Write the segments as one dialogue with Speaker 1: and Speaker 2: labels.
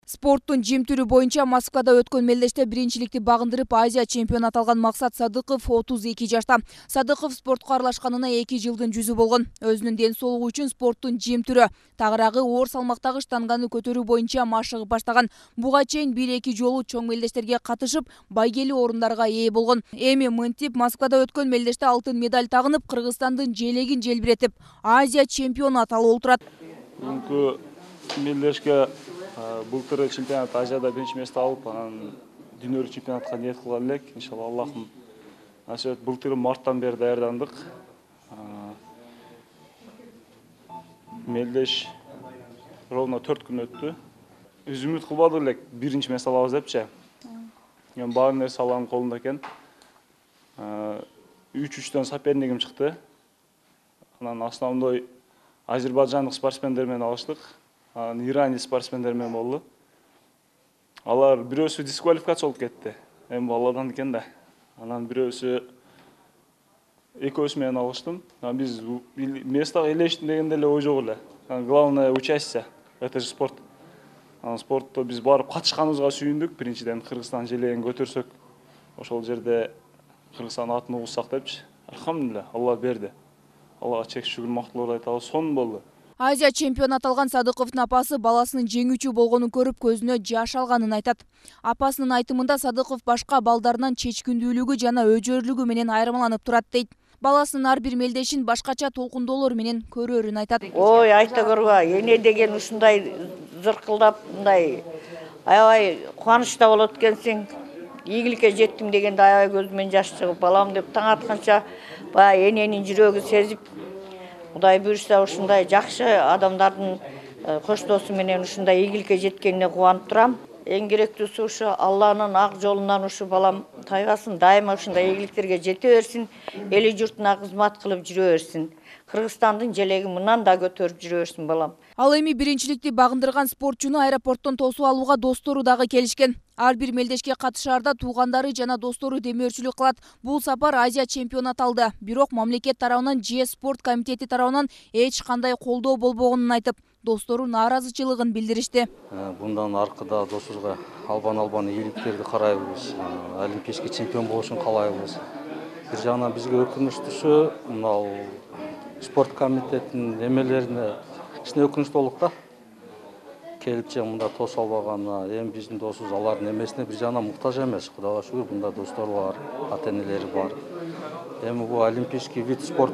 Speaker 1: Спорттун жим түрү боюнча Москвада өткөн мелдеште биринчиликти багындырып Азия чемпиону аталган Максат Садыков 32 жашта. Садыков спортко аралашканына 2 жылдын жүзү болгон. Өзүнүн ден соолугу үчүн спорттун жим түрү, тагыраагы оор салмактагы штанганы көтөрүү боюнча машыгып баштаган. Буга чейин 1-2 жолу чоң мелдештерге катышып, байгелүү орундарга ээ болгон. Эми мынтип Москвада өткөн мелдеште алтын медаль тагынып, Кыргызстандын желегин желбиретип, Азия чемпиону аталып отурат.
Speaker 2: Бүгүнкү мелдешке былтыр чемпионат Азияда биринчи место алып, анан дүйнөлүк чемпионатка ниет кылган элек. Иншалла Аллахтын насыбет былтыр марттан бери даярдандык. Мелдеш ровно 4 күн өттү. Биз үмүт кылбадык элек биринчи место алабыз депчи. Мен бар нерсе Алланын колунда экен. 3-3төн сопернигим чыкты. Анан основной азербайджандык спортсмендер менен алыштык. Ирандық спортсмендер менен болду. Алар бирөөсү дисквалификация болуп кетти. Эми баладан экен да. Анан бирөөсү экөөсү менен алыштым. Биз местага элештим дегенде эле ой жок эле. Главное участие. Это же спорт. Спортто биз барып катышканыбызга сүйүндүк. Биринчиден Кыргызстан желегин көтөрсөк, ошол жерде Кыргызстан атын угузсак депчи. Алхамдулилля, Алла берди. Аллага чек шүгүр мактоолор айтабыз. Сонун болду.
Speaker 1: Азия чемпиону аталган Садыковдун апасы баласынын жеңүүчү болгонун көрүп көзүнө жаш алганын айтат. Апасынын айтымында Садыков башка балдарынан чечкиндүүлүгү жана өжөрлүгү менен айырмаланып турат дейт. Баласынын ар бир мелдешин башкача толкундоолор менен көрөрүн айтат.
Speaker 3: Ой, айта көрбө, эне деген ушундай зыркылдап, мындай аябай кубанычта болот экенсиң. Ийгиликке жеттим дегенде аябай көзүмөн жаш чыгып, балам деп таң атканча баягы эненин жүрөгү сезип, Кудай буйрса ушундай жакшы адамдардын коштоосу менен ушундай ийгиликке жеткенине кубанып турам. Эң керектүүсү ушу Алланын ак жолунан ушу балам тайбасын, дайыма ушундай ийгиликтерге жете берсин, эли журтуна кызмат кылып жүрө берсин. Кыргызстандын желегин мындан да көтөрүп жүрө берсин балам.
Speaker 1: Ал эми биринчиликти багындырган спортчуну аэропорттон тосуп алууга достору дагы келишкен. Ар бир мелдешке катышаарда туугандары жана достору демөөрчүлүк кылат. Бул сапар Азия чемпиону аталды. Бирок мамлекет тарабынан же спорт комитети тарабынан эч кандай колдоо болбогонун айтып, достору нааразычылыгын билдиришти.
Speaker 4: Bundan аркада досубузга албан ийгиликтерди карайбыз, олимпийский чемпион болушун каалайбыз. Бир жагынан бизге өкүнүчтүүсү, мынау спорт комитетинин эмелерине кичине өкүнүчтүү болдук да. Келипче мында тосуп албаганы, эми биздин досубуз алардын эмесине бир жагынан муктаж эмес. Кудайга шүгүр, мында достор бар, ата-энелери бар. Эми бул олимпийский вид спорт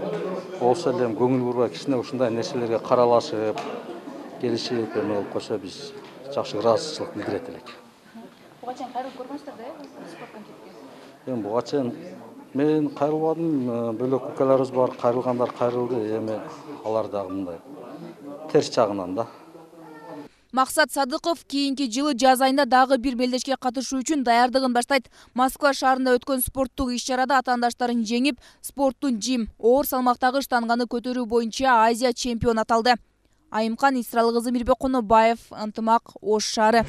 Speaker 4: болсо эле көңүл бурбай кичине ушундай нерселерге каралашып, келишип эме болуп койсо биз жакшы ыраазычылык билдирет элек.
Speaker 1: Буга чейин кайрылып көргөнсүздөр да, спорт комитетине?
Speaker 4: Эми буга чейин мен кайрылбадым, бөлөк укаларыбыз бар, кайрылгандар кайрылды, эми алар дагы мындай терс жагынан да.
Speaker 1: Максат Садыков кийинки жылы жаз айында дагы бир мелдешке катышуу үчүн даярдыгын баштайт. Москва шаарында өткөн спорттук иш-чарада атаандаштарын жеңип, спорттун жим, оор салмактагы штанганы көтөрүү боюнча Азия чемпиону аталды. Айымкан Исралы кызы Мирбек Конобаев, Ынтымак, Ош шаары.